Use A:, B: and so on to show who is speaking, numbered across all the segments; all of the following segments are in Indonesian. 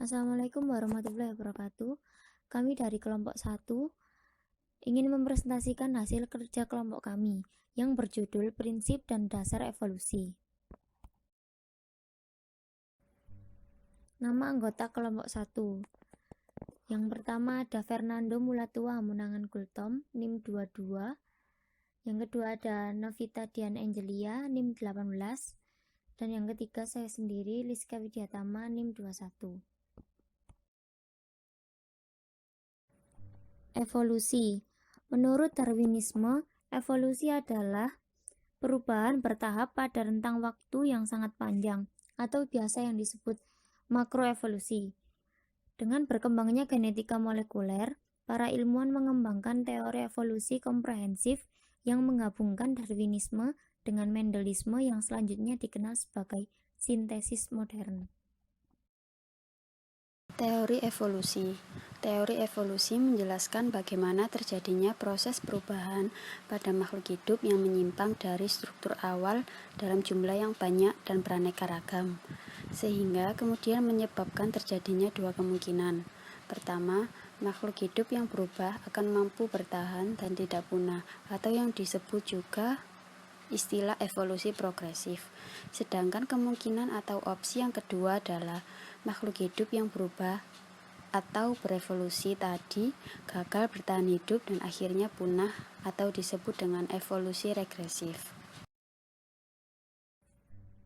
A: Assalamualaikum warahmatullahi wabarakatuh. Kami dari kelompok 1 ingin mempresentasikan hasil kerja kelompok kami yang berjudul Prinsip dan Dasar Evolusi. Nama anggota kelompok 1. Yang pertama ada Fernando Mulatua Hamunangan Kultom, NIM 22. Yang kedua ada Novita Dian Angelia, NIM 18. Dan yang ketiga saya sendiri, Liska Widyatama, NIM 21. Evolusi. Menurut Darwinisme, evolusi adalah perubahan bertahap pada rentang waktu yang sangat panjang atau biasa yang disebut makroevolusi. Dengan berkembangnya genetika molekuler, para ilmuwan mengembangkan teori evolusi komprehensif yang menggabungkan Darwinisme dengan Mendelisme yang selanjutnya dikenal sebagai sintesis modern.
B: Teori evolusi. Teori evolusi menjelaskan bagaimana terjadinya proses perubahan pada makhluk hidup yang menyimpang dari struktur awal dalam jumlah yang banyak dan beraneka ragam, sehingga kemudian menyebabkan terjadinya dua kemungkinan. Pertama, makhluk hidup yang berubah akan mampu bertahan dan tidak punah, atau yang disebut juga istilah evolusi progresif. Sedangkan kemungkinan atau opsi yang kedua adalah makhluk hidup yang berubah atau berevolusi tadi gagal bertahan hidup dan akhirnya punah atau disebut dengan evolusi regresif.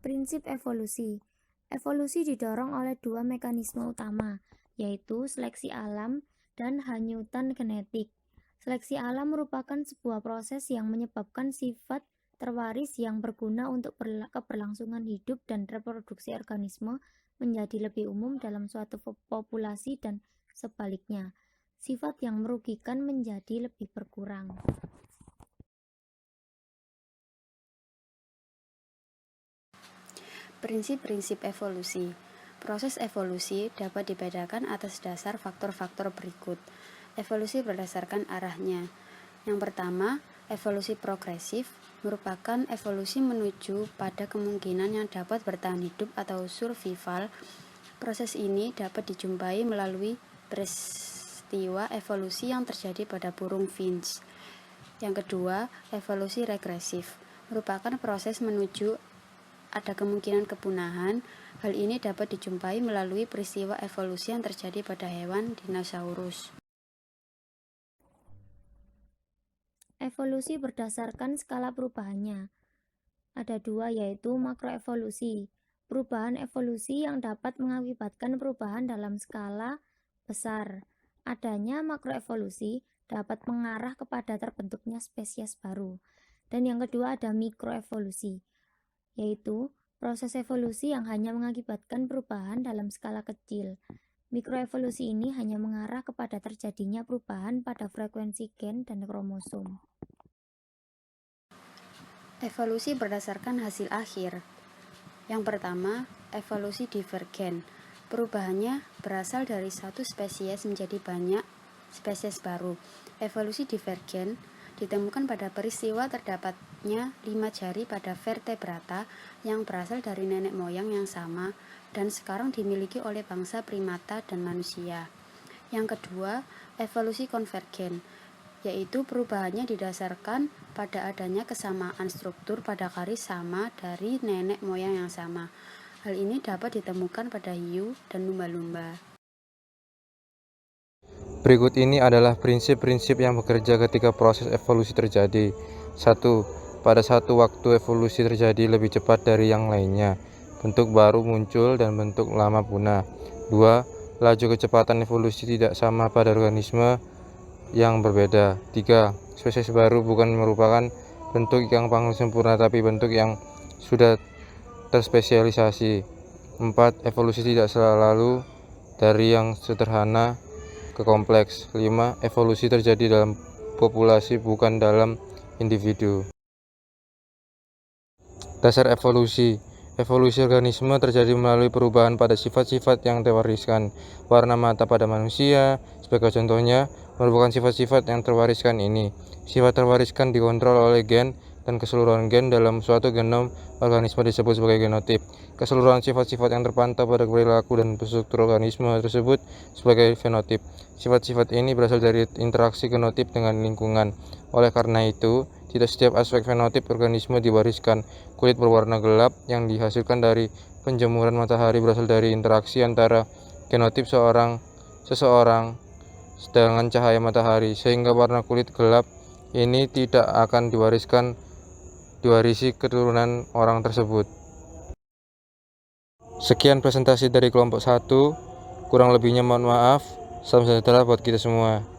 A: Prinsip evolusi. Evolusi didorong oleh dua mekanisme utama, yaitu seleksi alam dan hanyutan genetik. Seleksi alam merupakan sebuah proses yang menyebabkan sifat terwaris yang berguna untuk keberlangsungan hidup dan reproduksi organisme menjadi lebih umum dalam suatu populasi dan sebaliknya, sifat yang merugikan menjadi lebih berkurang.
B: Prinsip-prinsip evolusi. Proses evolusi dapat dibedakan atas dasar faktor-faktor berikut. Evolusi berdasarkan arahnya. Yang pertama, evolusi progresif merupakan evolusi menuju pada kemungkinan yang dapat bertahan hidup atau survival. Proses ini dapat dijumpai melalui peristiwa evolusi yang terjadi pada burung finch. Yang kedua, evolusi regresif merupakan proses menuju ada kemungkinan kepunahan. Hal ini dapat dijumpai melalui peristiwa evolusi yang terjadi pada hewan dinosaurus.
A: Evolusi berdasarkan skala perubahannya. Ada dua, yaitu makroevolusi. Perubahan evolusi yang dapat mengakibatkan perubahan dalam skala besar. Adanya makroevolusi dapat mengarah kepada terbentuknya spesies baru. Dan yang kedua ada mikroevolusi, yaitu proses evolusi yang hanya mengakibatkan perubahan dalam skala kecil. Mikroevolusi ini hanya mengarah kepada terjadinya perubahan pada frekuensi gen dan kromosom.
B: Evolusi berdasarkan hasil akhir. Yang pertama, evolusi divergen. Perubahannya berasal dari satu spesies menjadi banyak spesies baru. Evolusi divergen ditemukan pada peristiwa terdapatnya 5 jari pada vertebrata yang berasal dari nenek moyang yang sama dan sekarang dimiliki oleh bangsa primata dan manusia. Yang kedua, evolusi konvergen, yaitu perubahannya didasarkan pada adanya kesamaan struktur pada garis sama dari nenek moyang yang sama. Hal ini dapat ditemukan pada hiu dan lumba-lumba.
C: Berikut ini adalah prinsip-prinsip yang bekerja ketika proses evolusi terjadi. 1. Pada satu waktu evolusi terjadi lebih cepat dari yang lainnya. Bentuk baru muncul dan bentuk lama punah. 2. Laju kecepatan evolusi tidak sama pada organisme yang berbeda. 3. Spesies baru bukan merupakan bentuk yang paling sempurna tapi bentuk yang sudah terspesialisasi. 4. Evolusi tidak selalu dari yang sederhana ke kompleks. 5. Evolusi terjadi dalam populasi bukan dalam individu. Dasar evolusi. Evolusi organisme terjadi melalui perubahan pada sifat-sifat yang terwariskan. Warna mata pada manusia, sebagai contohnya, merupakan sifat-sifat yang terwariskan ini. Sifat terwariskan dikontrol oleh gen dan keseluruhan gen dalam suatu genom organisme disebut sebagai genotip. Keseluruhan sifat-sifat yang terpantau pada perilaku dan struktur organisme tersebut sebagai fenotip. Sifat-sifat ini berasal dari interaksi genotip dengan lingkungan. Oleh karena itu, tidak setiap aspek fenotip organisme diwariskan. Kulit berwarna gelap yang dihasilkan dari penjemuran matahari berasal dari interaksi antara genotip seseorang dengan cahaya matahari, sehingga warna kulit gelap ini tidak akan diwarisi keturunan orang tersebut. Sekian presentasi dari kelompok 1, kurang lebihnya mohon maaf. Salam sejahtera buat kita semua.